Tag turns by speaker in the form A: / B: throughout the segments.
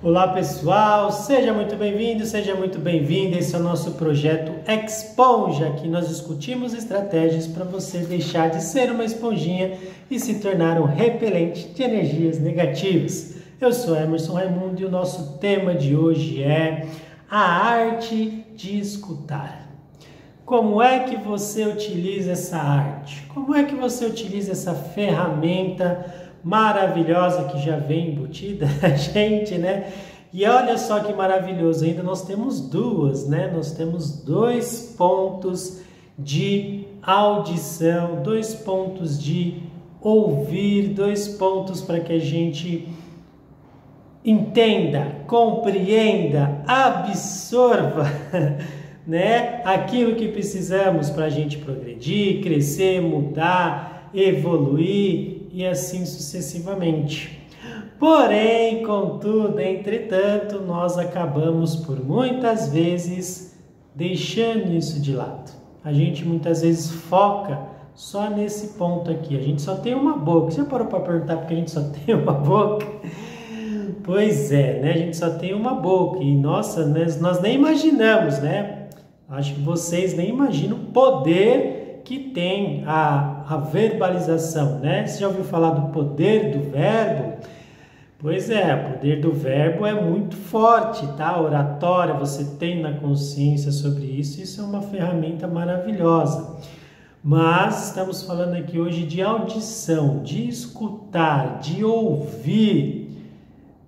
A: Olá pessoal, seja muito bem-vindo, seja muito bem-vinda. Esse é o nosso projeto Exponja, que nós discutimos estratégias para você deixar de ser uma esponjinha e se tornar um repelente de energias negativas. Eu sou Emerson Raimundo e o nosso tema de hoje é a arte de escutar. Como é que você utiliza essa arte? Como é que você utiliza essa ferramenta maravilhosa que já vem embutida a gente, né? E olha só que maravilhoso, ainda nós temos duas, né? Nós temos dois pontos de audição, dois pontos de ouvir, dois pontos para que a gente entenda, compreenda, absorva, né? Aquilo que precisamos para a gente progredir, crescer, mudar, evoluir e assim sucessivamente. Porém, contudo, entretanto, nós acabamos por muitas vezes deixando isso de lado. A gente muitas vezes foca só nesse ponto aqui. A gente só tem uma boca. Você parou para perguntar porque a gente só tem uma boca? Pois é, né? A gente só tem uma boca e, nossa, nós nem imaginamos, né? Acho que vocês nem imaginam o poder que tem a verbalização, né? Você já ouviu falar do poder do verbo? Pois é, o poder do verbo é muito forte, tá? A oratória, você tem na consciência sobre isso, isso é uma ferramenta maravilhosa. Mas estamos falando aqui hoje de audição, de escutar, de ouvir.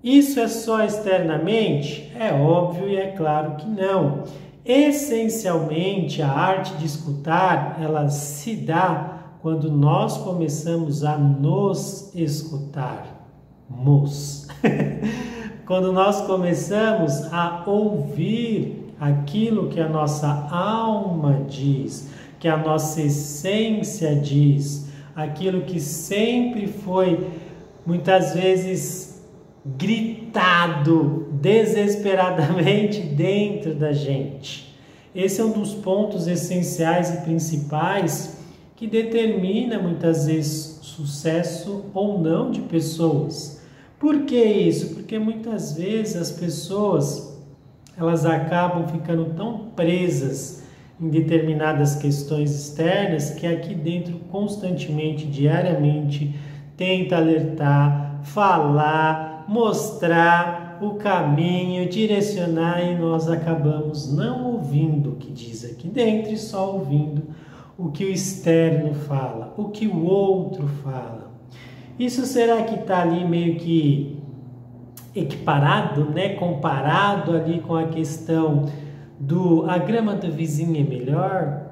A: Isso é só externamente? É óbvio e é claro que não. Essencialmente, a arte de escutar, ela se dá quando nós começamos a nos escutarmos. Quando nós começamos a ouvir aquilo que a nossa alma diz, que a nossa essência diz, aquilo que sempre foi, muitas vezes, gritado desesperadamente dentro da gente. Esse é um dos pontos essenciais e principais que determina muitas vezes sucesso ou não de pessoas. Por que isso? Porque muitas vezes as pessoas elas acabam ficando tão presas em determinadas questões externas que aqui dentro constantemente, diariamente, tenta alertar, falar, mostrar o caminho, direcionar e nós acabamos não ouvindo o que diz aqui dentro e só ouvindo o que o externo fala, o que o outro fala. Isso será que está ali meio que equiparado, né? Comparado ali com a questão a grama do vizinho é melhor,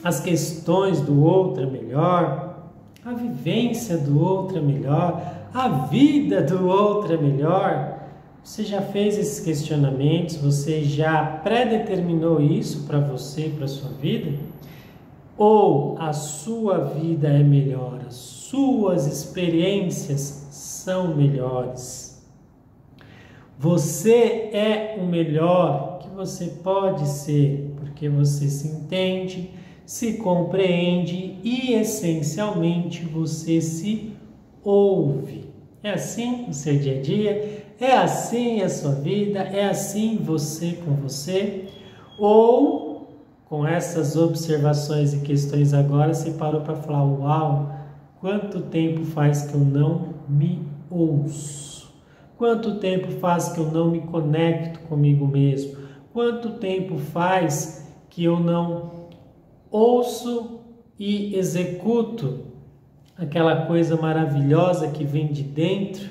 A: as questões do outro é melhor, a vivência do outro é melhor, a vida do outro é melhor? Você já fez esses questionamentos? Você já predeterminou isso para você, para a sua vida? Ou a sua vida é melhor? As suas experiências são melhores? Você é o melhor que você pode ser, porque você se entende, se compreende e, essencialmente, você se ouve. É assim o seu dia a dia? É assim a sua vida? É assim você com você? Ou, com essas observações e questões agora, você parou para falar, uau, quanto tempo faz que eu não me ouço? Quanto tempo faz que eu não me conecto comigo mesmo? Quanto tempo faz que eu não ouço e executo aquela coisa maravilhosa que vem de dentro,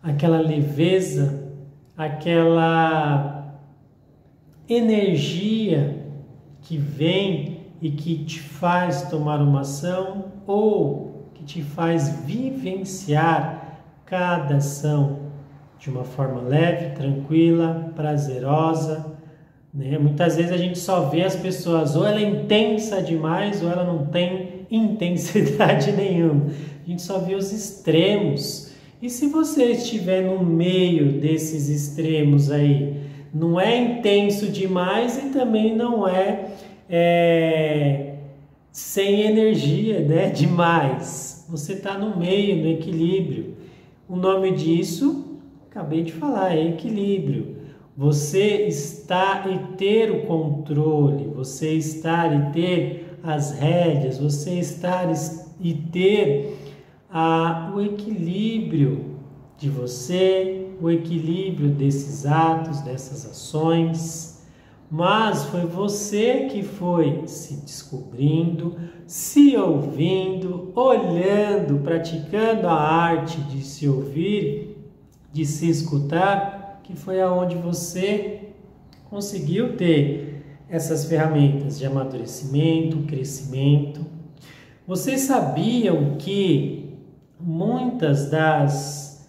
A: aquela leveza, aquela energia que vem e que te faz tomar uma ação ou que te faz vivenciar cada ação de uma forma leve, tranquila, prazerosa, né? Muitas vezes a gente só vê as pessoas, ou ela é intensa demais, ou ela não tem intensidade nenhuma. A gente só vê os extremos. E se você estiver no meio desses extremos aí, não é intenso demais e também não é sem energia, né? Demais. Você está no meio, no equilíbrio. O nome disso Acabei de falar, é equilíbrio. Você estar e ter o controle, você estar e ter as rédeas, você estar e ter o equilíbrio de você, o equilíbrio desses atos, dessas ações. Mas foi você que foi se descobrindo, se ouvindo, olhando, praticando a arte de se ouvir, de se escutar, que foi aonde você conseguiu ter essas ferramentas de amadurecimento, crescimento. Vocês sabiam que muitas das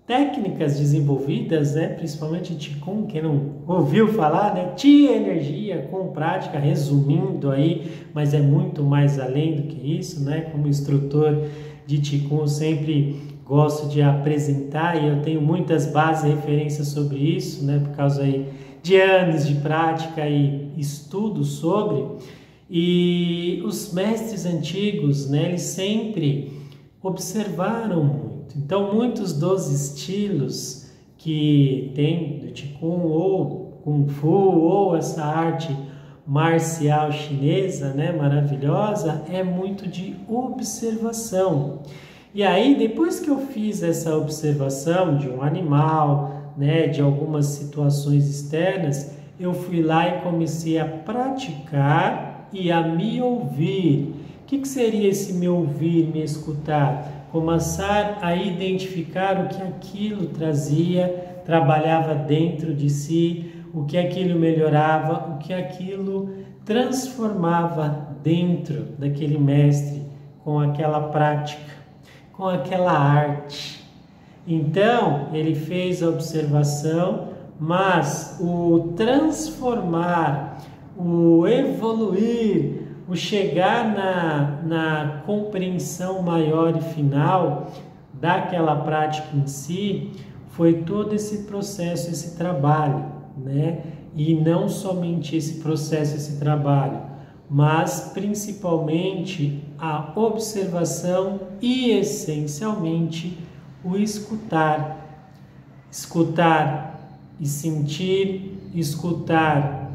A: técnicas desenvolvidas, né, principalmente Qigong, quem não ouviu falar, né, Qi é energia com prática, resumindo aí, mas é muito mais além do que isso, né, como instrutor de Qigong eu sempre gosto de apresentar e eu tenho muitas bases e referências sobre isso, né, por causa aí de anos de prática e estudo sobre, e os mestres antigos, né, eles sempre observaram muito. Então, muitos dos estilos que tem do Qigong ou Kung Fu ou essa arte marcial chinesa, né, maravilhosa, é muito de observação. E aí, depois que eu fiz essa observação de um animal, né, de algumas situações externas, eu fui lá e comecei a praticar e a me ouvir. O que seria esse me ouvir, me escutar? Começar a identificar o que aquilo trazia, trabalhava dentro de si, o que aquilo melhorava, o que aquilo transformava dentro daquele mestre, com aquela prática, com aquela arte. Então, ele fez a observação, mas o transformar, o evoluir, o chegar na compreensão maior e final daquela prática em si, foi todo esse processo, esse trabalho, né? E não somente esse processo, esse trabalho, mas principalmente a observação e essencialmente o escutar. Escutar e sentir, escutar,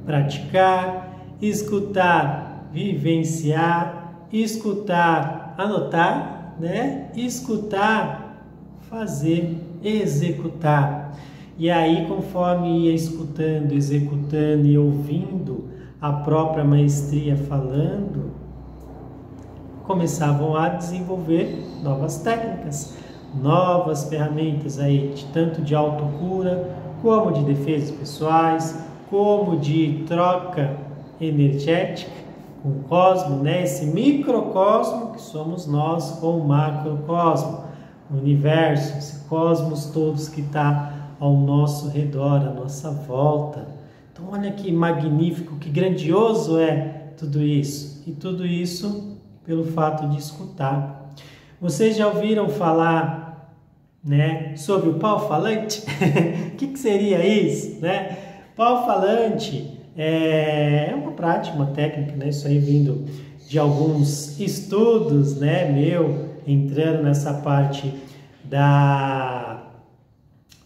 A: praticar, escutar, vivenciar, escutar, anotar, né? Escutar, fazer, executar. E aí, conforme ia escutando, executando e ouvindo a própria maestria falando, começavam a desenvolver novas técnicas, novas ferramentas aí, tanto de autocura, como de defesas pessoais, como de troca energética com o cosmo, né? Esse microcosmo que somos nós com o macrocosmo, o universo, esse cosmos todos que está ao nosso redor, à nossa volta. Então olha que magnífico, que grandioso é tudo isso. E tudo isso pelo fato de escutar. Vocês já ouviram falar, né, sobre o pau falante? O que seria isso, né? Pau falante é uma prática, uma técnica, né? Isso aí vindo de alguns estudos, né? Meu, entrando nessa parte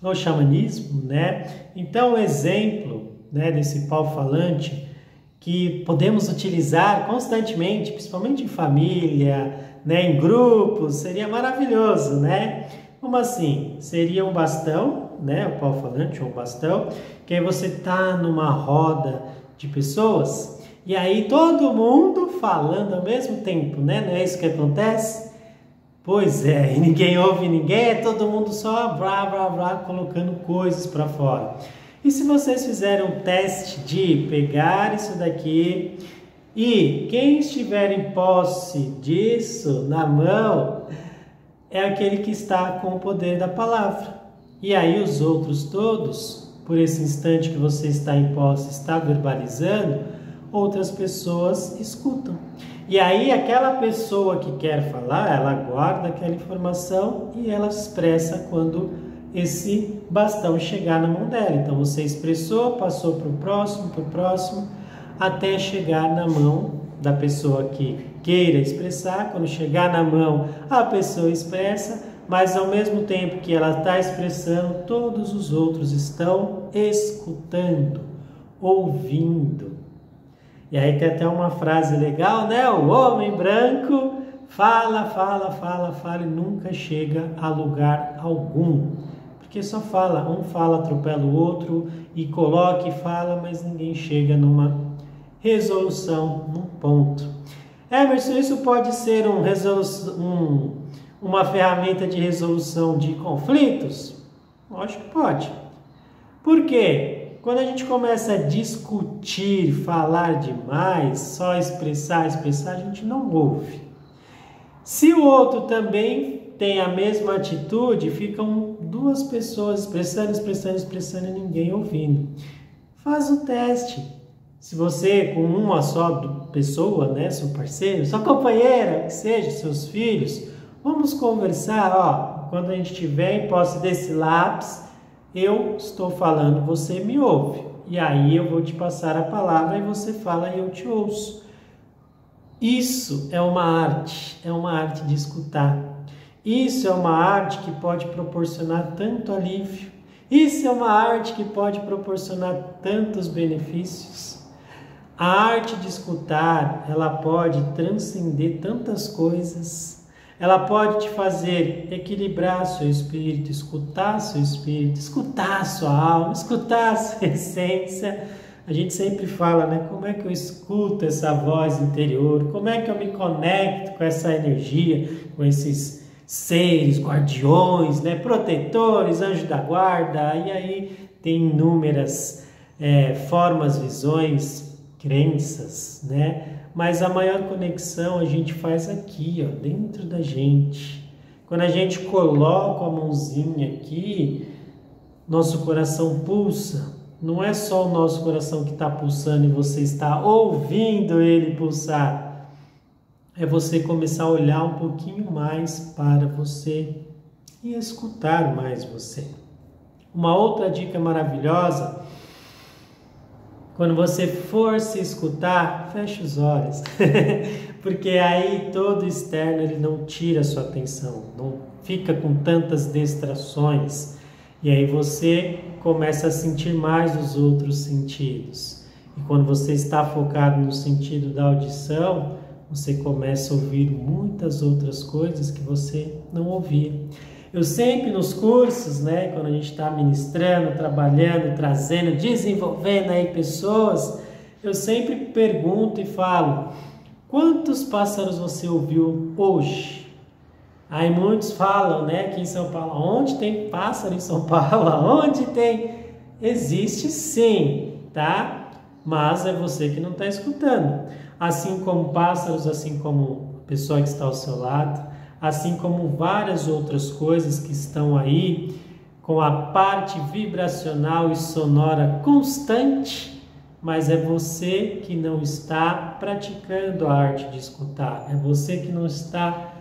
A: do xamanismo, né? Então, o exemplo, né, desse pau falante que podemos utilizar constantemente, principalmente em família, né, em grupos, seria maravilhoso, né? Como assim? Seria um bastão, né, o pau falante, um bastão, que aí você tá numa roda de pessoas e aí todo mundo falando ao mesmo tempo, né? Não é isso que acontece? Pois é, e ninguém ouve ninguém, é todo mundo só blá, blá, blá, colocando coisas para fora. E se vocês fizerem um teste de pegar isso daqui e quem estiver em posse disso na mão é aquele que está com o poder da palavra. E aí os outros todos, por esse instante que você está em posse, está verbalizando, outras pessoas escutam. E aí aquela pessoa que quer falar, ela guarda aquela informação e ela expressa quando esse bastão chegar na mão dela. Então você expressou, passou para o próximo, até chegar na mão da pessoa que queira expressar. Quando chegar na mão, a pessoa expressa, mas ao mesmo tempo que ela está expressando, todos os outros estão escutando, ouvindo. E aí tem até uma frase legal, né? O homem branco fala, fala, fala, fala e nunca chega a lugar algum. Porque só fala, um fala, atropela o outro e coloca e fala, mas ninguém chega numa resolução, num ponto. Emerson, isso pode ser uma ferramenta de resolução de conflitos? Lógico que pode. Por quê? Quando a gente começa a discutir, falar demais, só expressar, a gente não ouve. Se o outro também tem a mesma atitude, ficam duas pessoas expressando e ninguém ouvindo. Faz o teste. Se você, com uma só pessoa, né, seu parceiro, sua companheira, que seja, seus filhos, vamos conversar, ó, quando a gente estiver em posse desse lápis, eu estou falando, você me ouve. E aí eu vou te passar a palavra e você fala e eu te ouço. Isso é uma arte de escutar. Isso é uma arte que pode proporcionar tanto alívio. Isso é uma arte que pode proporcionar tantos benefícios. A arte de escutar, ela pode transcender tantas coisas. Ela pode te fazer equilibrar seu espírito, escutar seu espírito, escutar sua alma, escutar sua essência. A gente sempre fala, né? Como é que eu escuto essa voz interior? Como é que eu me conecto com essa energia, com esses seres, guardiões, né? Protetores, anjos da guarda? E aí tem inúmeras formas, visões, crenças, né? Mas a maior conexão a gente faz aqui, ó, dentro da gente. Quando a gente coloca a mãozinha aqui, nosso coração pulsa. Não é só o nosso coração que está pulsando e você está ouvindo ele pulsar. É você começar a olhar um pouquinho mais para você e escutar mais você. Uma outra dica maravilhosa: quando você for se escutar, feche os olhos. Porque aí todo externo ele não tira a sua atenção, não fica com tantas distrações. E aí você começa a sentir mais os outros sentidos. E quando você está focado no sentido da audição, você começa a ouvir muitas outras coisas que você não ouvia. Eu sempre nos cursos, né, quando a gente está ministrando, trabalhando, trazendo, desenvolvendo aí pessoas, eu sempre pergunto e falo: quantos pássaros você ouviu hoje? Aí muitos falam, né, aqui em São Paulo: onde tem pássaro em São Paulo? Onde tem? Existe sim, tá? Mas é você que não está escutando. Assim como pássaros, assim como a pessoa que está ao seu lado, assim como várias outras coisas que estão aí com a parte vibracional e sonora constante, mas é você que não está praticando a arte de escutar, é você que não está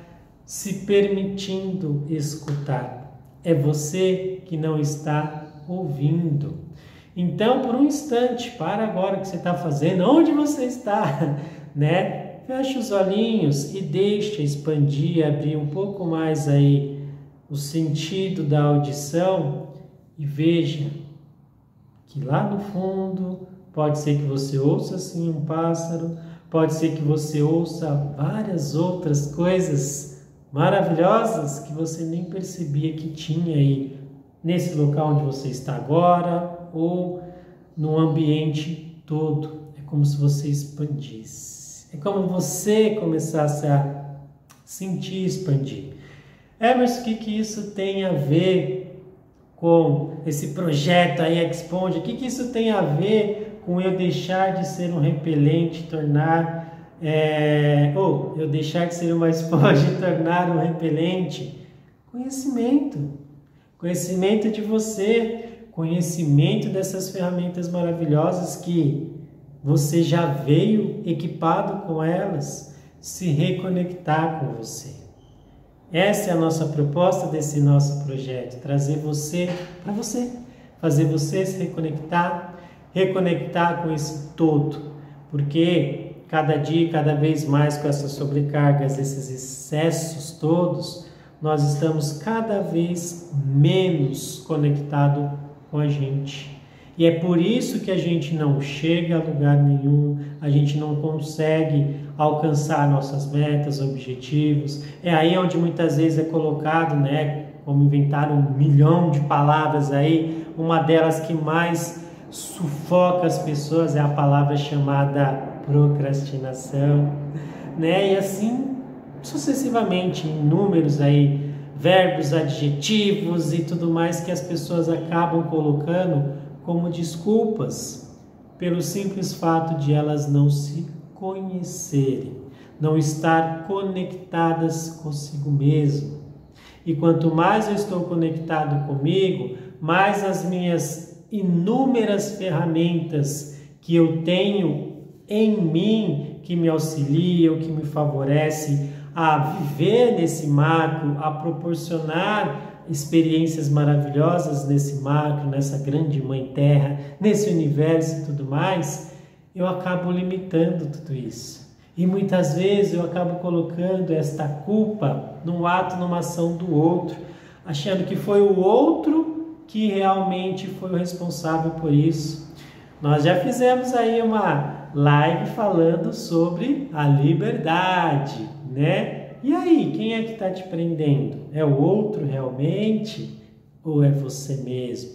A: se permitindo escutar, é você que não está ouvindo. Então, por um instante, para agora o que você está fazendo, onde você está, né? Feche os olhinhos e deixe expandir, abrir um pouco mais aí o sentido da audição e veja que lá no fundo pode ser que você ouça assim um pássaro, pode ser que você ouça várias outras coisas maravilhosas que você nem percebia que tinha aí nesse local onde você está agora ou no ambiente todo. É como se você expandisse. É como você começasse a sentir expandir. Emerson, o que isso tem a ver com esse projeto aí, Exponde? O que isso tem a ver com eu deixar de ser um repelente, tornar... eu deixar de ser uma esponja e tornar um repelente? Conhecimento. Conhecimento de você. Conhecimento dessas ferramentas maravilhosas que você já veio equipado com elas, se reconectar com você. Essa é a nossa proposta desse nosso projeto, trazer você para você, fazer você se reconectar com esse todo, porque cada dia, cada vez mais com essas sobrecargas, esses excessos todos, nós estamos cada vez menos conectados com a gente. E é por isso que a gente não chega a lugar nenhum, a gente não consegue alcançar nossas metas, objetivos. É aí onde muitas vezes é colocado, né, como inventaram 1 milhão de palavras aí, uma delas que mais sufoca as pessoas é a palavra chamada procrastinação, né? E assim sucessivamente, inúmeros aí verbos, adjetivos e tudo mais que as pessoas acabam colocando como desculpas pelo simples fato de elas não se conhecerem, não estar conectadas consigo mesmo. E quanto mais eu estou conectado comigo, mais as minhas inúmeras ferramentas que eu tenho em mim, que me auxiliam, que me favorecem a viver nesse macro, a proporcionar experiências maravilhosas nesse macro, nessa grande mãe terra, nesse universo e tudo mais, eu acabo limitando tudo isso. E muitas vezes eu acabo colocando esta culpa num ato, numa ação do outro, achando que foi o outro que realmente foi o responsável por isso. Nós já fizemos aí uma live falando sobre a liberdade, né? E aí, quem é que está te prendendo? É o outro realmente ou é você mesmo?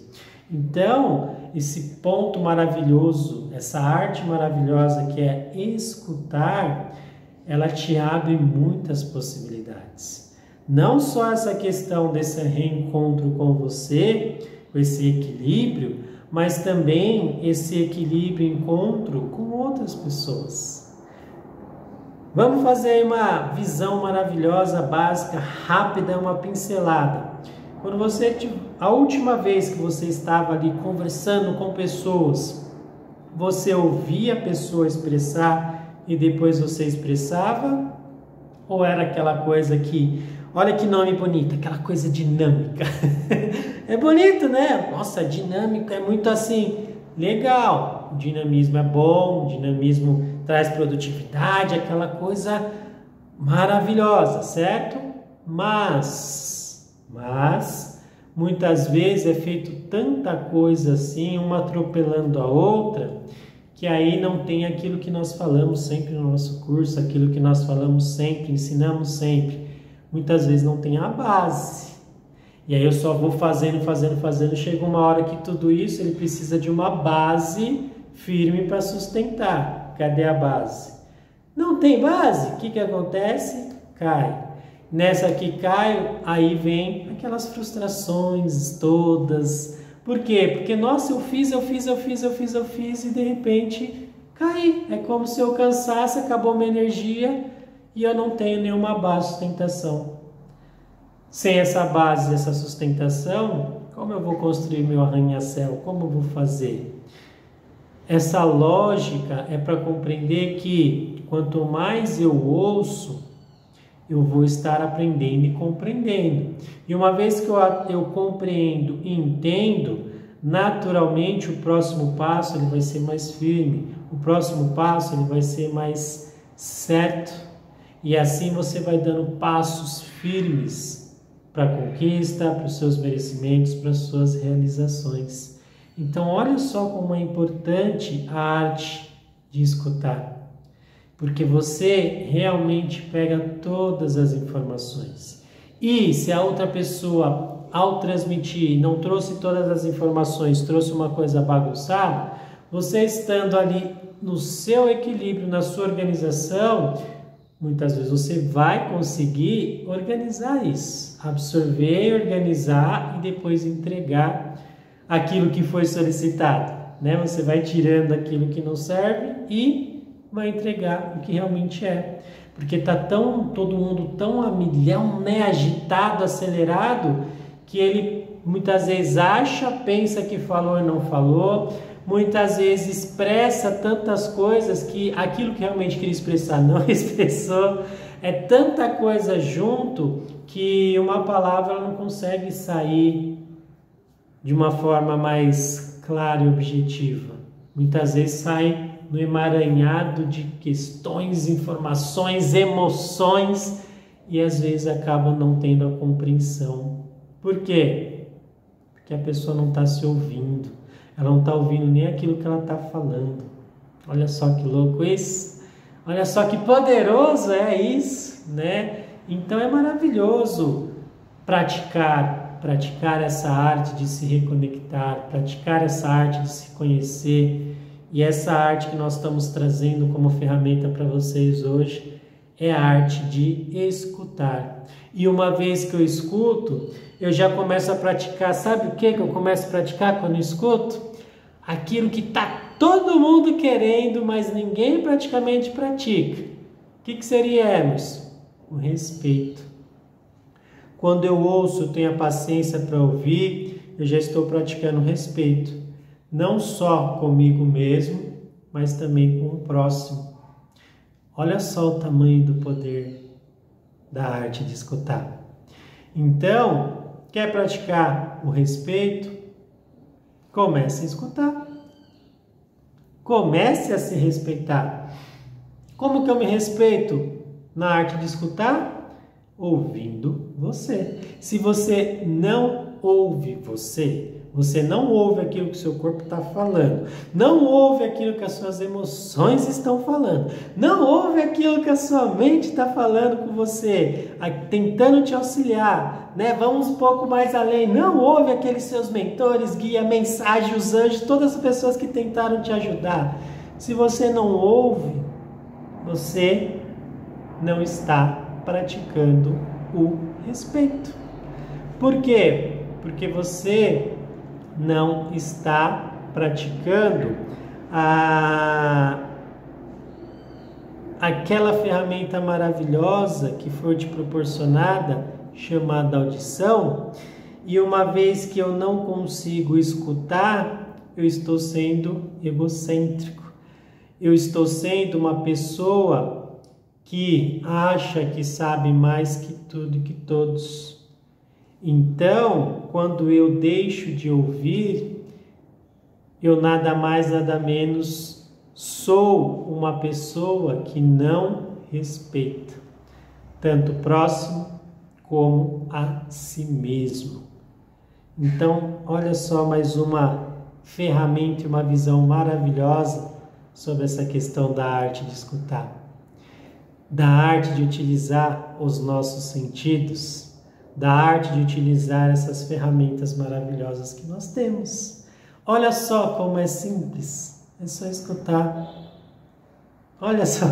A: Então, esse ponto maravilhoso, essa arte maravilhosa que é escutar, ela te abre muitas possibilidades. Não só essa questão desse reencontro com você, com esse equilíbrio, mas também esse equilíbrio, encontro com outras pessoas. Vamos fazer uma visão maravilhosa, básica, rápida, uma pincelada. Quando a última vez que você estava ali conversando com pessoas, você ouvia a pessoa expressar e depois você expressava? Ou era aquela coisa que, olha que nome bonito, aquela coisa dinâmica? É bonito, né? Nossa, dinâmica é muito assim, legal. O dinamismo é bom, o dinamismo traz produtividade, aquela coisa maravilhosa, certo? Mas muitas vezes é feito tanta coisa assim, uma atropelando a outra, que aí não tem aquilo que nós falamos sempre no nosso curso, aquilo que nós falamos sempre, ensinamos sempre. Muitas vezes não tem a base. E aí eu só vou fazendo, chega uma hora que tudo isso ele precisa de uma base firme para sustentar. Cadê a base? Não tem base? O que acontece? Cai. Nessa que cai, aí vem aquelas frustrações todas. Por quê? Porque, nossa, eu fiz e de repente caí. É como se eu cansasse, acabou minha energia e eu não tenho nenhuma base de sustentação. Sem essa base, essa sustentação, como eu vou construir meu arranha-céu? Como eu vou fazer? Essa lógica é para compreender que quanto mais eu ouço, eu vou estar aprendendo e compreendendo. E uma vez que eu compreendo e entendo, naturalmente o próximo passo ele vai ser mais firme, o próximo passo ele vai ser mais certo. E assim você vai dando passos firmes para a conquista, para os seus merecimentos, para as suas realizações. Então, olha só como é importante a arte de escutar. Porque você realmente pega todas as informações. E se a outra pessoa, ao transmitir, não trouxe todas as informações, trouxe uma coisa bagunçada, você estando ali no seu equilíbrio, na sua organização, muitas vezes você vai conseguir organizar isso. Absorver, organizar e depois entregar aquilo que foi solicitado, né? Você vai tirando aquilo que não serve e vai entregar o que realmente é. Porque tá todo mundo tão a milhão, né? Agitado, acelerado, que ele muitas vezes acha, pensa que falou e não falou, muitas vezes expressa tantas coisas que aquilo que realmente queria expressar não expressou. É tanta coisa junto que uma palavra não consegue sair de uma forma mais clara e objetiva. Muitas vezes sai no emaranhado de questões, informações, emoções e às vezes acabam não tendo a compreensão. Por quê? Porque a pessoa não está se ouvindo, ela não está ouvindo nem aquilo que ela está falando. Olha só que louco isso, olha só que poderoso é isso, né? Então é maravilhoso praticar essa arte de se reconectar, praticar essa arte de se conhecer. E essa arte que nós estamos trazendo como ferramenta para vocês hoje é a arte de escutar. E uma vez que eu escuto, eu já começo a praticar. Sabe o que eu começo a praticar quando eu escuto? Aquilo que está todo mundo querendo, mas ninguém praticamente pratica. O que seria, Emerson? O respeito. Quando eu ouço, eu tenho a paciência para ouvir, eu já estou praticando o respeito. Não só comigo mesmo, mas também com o próximo. Olha só o tamanho do poder da arte de escutar. Então, quer praticar o respeito? Comece a escutar. Comece a se respeitar. Como que eu me respeito na arte de escutar? Ouvindo você. Se você não ouve você não ouve aquilo que o seu corpo está falando, não ouve aquilo que as suas emoções estão falando, não ouve aquilo que a sua mente está falando com você, tentando te auxiliar, né? Vamos um pouco mais além, não ouve aqueles seus mentores, guia, mensagem, os anjos, todas as pessoas que tentaram te ajudar. Se você não ouve, você não está praticando o respeito. Por quê? Porque você não está praticando aquela ferramenta maravilhosa que foi te proporcionada, chamada audição, e uma vez que eu não consigo escutar, eu estou sendo egocêntrico, eu estou sendo uma pessoa que acha que sabe mais que tudo e que todos. Então, quando eu deixo de ouvir, eu nada mais, nada menos sou uma pessoa que não respeita tanto o próximo como a si mesmo. Então, olha só mais uma ferramenta e uma visão maravilhosa sobre essa questão da arte de escutar, da arte de utilizar os nossos sentidos, da arte de utilizar essas ferramentas maravilhosas que nós temos. Olha só como é simples, é só escutar. Olha só,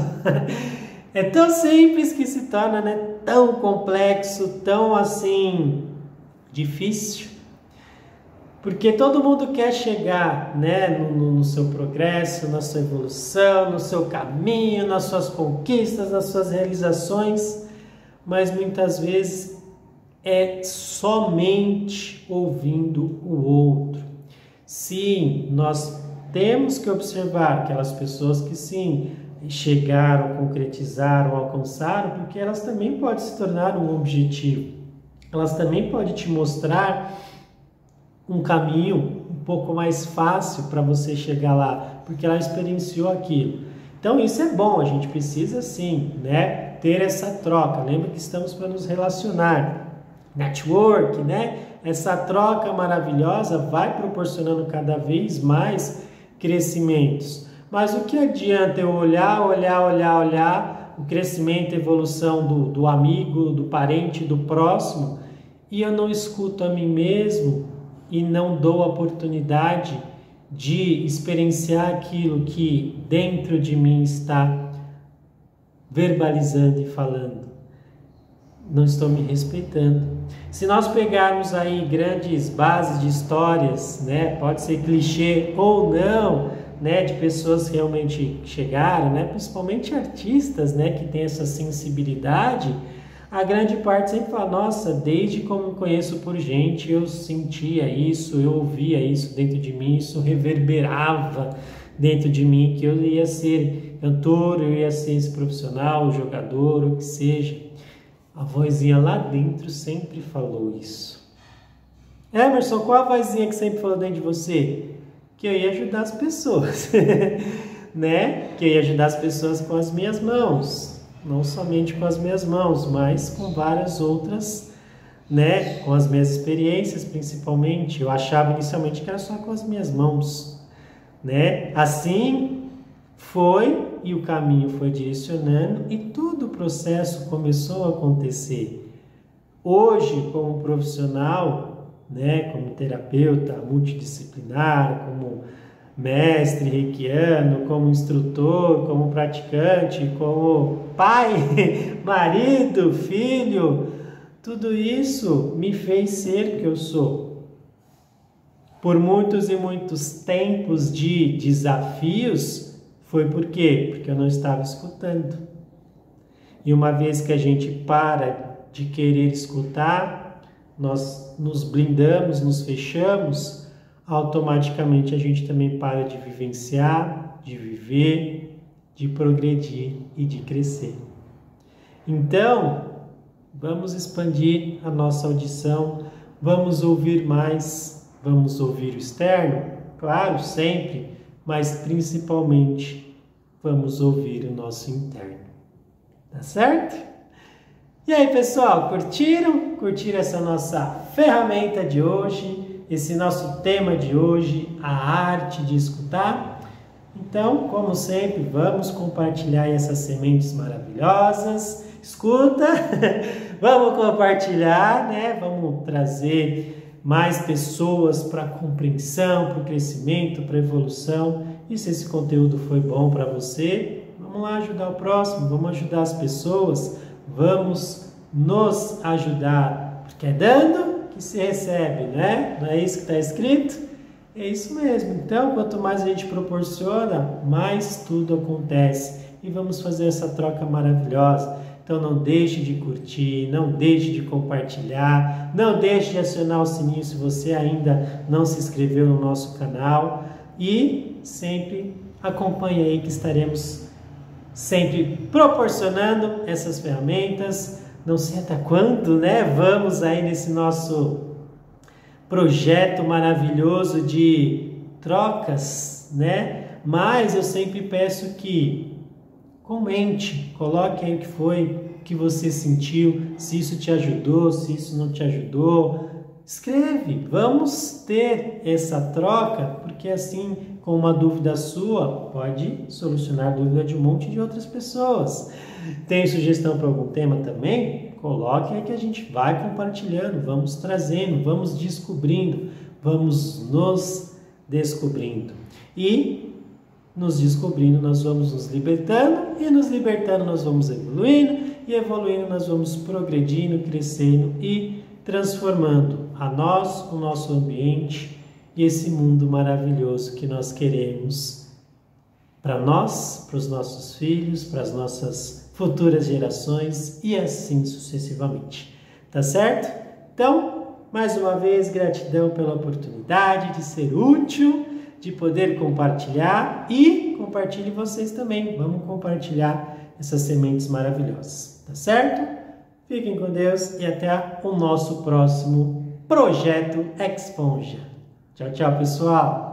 A: é tão simples que se torna, né, tão complexo, tão assim difícil, porque todo mundo quer chegar, né, no seu progresso, na sua evolução, no seu caminho, nas suas conquistas, nas suas realizações, mas muitas vezes é somente ouvindo o outro. Sim, nós temos que observar aquelas pessoas que sim, chegaram, concretizaram, alcançaram, porque elas também podem se tornar um objetivo. Elas também podem te mostrar um caminho um pouco mais fácil para você chegar lá, porque ela experienciou aquilo. Então isso é bom, a gente precisa sim, né, ter essa troca. Lembra que estamos para nos relacionar. Network, né? Essa troca maravilhosa vai proporcionando cada vez mais crescimentos. Mas o que adianta eu olhar o crescimento, a evolução do amigo, do parente, do próximo, e eu não escuto a mim mesmo e não dou a oportunidade de experienciar aquilo que dentro de mim está verbalizando e falando. Não estou me respeitando. Se nós pegarmos aí grandes bases de histórias, né, pode ser clichê ou não, né, de pessoas que realmente chegaram, né, principalmente artistas, né, que têm essa sensibilidade, a grande parte sempre fala, nossa, desde como me conheço por gente, eu sentia isso, eu ouvia isso dentro de mim, isso reverberava dentro de mim, que eu ia ser cantor, eu ia ser esse profissional, jogador, o que seja. A vozinha lá dentro sempre falou isso. Emerson, qual a vozinha que sempre falou dentro de você? Que eu ia ajudar as pessoas, né? Que eu ia ajudar as pessoas com as minhas mãos. não somente com as minhas mãos, mas com várias outras, né? Com as minhas experiências, principalmente. Eu achava inicialmente que era só com as minhas mãos, né? Assim foi e o caminho foi direcionando e todo o processo começou a acontecer. Hoje, como profissional, né? Como terapeuta multidisciplinar, como mestre reikiano, como instrutor, como praticante, como pai, marido, filho, tudo isso me fez ser o que eu sou. Por muitos e muitos tempos de desafios, foi por quê? Porque eu não estava escutando. E uma vez que a gente para de querer escutar, nós nos blindamos, nos fechamos, automaticamente a gente também para de vivenciar, de viver, de progredir e de crescer. Então, vamos expandir a nossa audição, vamos ouvir mais, vamos ouvir o externo, claro, sempre, mas principalmente vamos ouvir o nosso interno. Tá certo? E aí, pessoal, curtiram? Curtiram essa nossa ferramenta de hoje? Esse nosso tema de hoje, a arte de escutar? Então, como sempre, vamos compartilhar essas sementes maravilhosas. Escuta, vamos compartilhar, né? Vamos trazer mais pessoas para a compreensão, para o crescimento, para a evolução. E se esse conteúdo foi bom para você, vamos lá ajudar o próximo, vamos ajudar as pessoas, vamos nos ajudar, porque é dando que se recebe, né? Não é isso que está escrito? É isso mesmo. Então, quanto mais a gente proporciona, mais tudo acontece. E vamos fazer essa troca maravilhosa. Então, não deixe de curtir, não deixe de compartilhar, não deixe de acionar o sininho se você ainda não se inscreveu no nosso canal. E sempre acompanhe aí que estaremos sempre proporcionando essas ferramentas. Não sei até quando, né? Vamos aí nesse nosso projeto maravilhoso de trocas, né? Mas eu sempre peço que comente, coloque aí o que foi, o que você sentiu, se isso te ajudou, se isso não te ajudou. Escreve, vamos ter essa troca, porque assim, com uma dúvida sua, pode solucionar a dúvida de um monte de outras pessoas. Tem sugestão para algum tema também? Coloque aí que a gente vai compartilhando, vamos trazendo, vamos descobrindo, vamos nos descobrindo. E nos descobrindo nós vamos nos libertando, e nos libertando nós vamos evoluindo, e evoluindo nós vamos progredindo, crescendo e transformando a nós, o nosso ambiente e esse mundo maravilhoso que nós queremos para nós, para os nossos filhos, para as nossas futuras gerações e assim sucessivamente. Tá certo? Então, mais uma vez, gratidão pela oportunidade de ser útil, de poder compartilhar e compartilhe vocês também. Vamos compartilhar essas sementes maravilhosas. Tá certo? Fiquem com Deus e até o nosso próximo Projeto Exponja. Tchau, tchau, pessoal!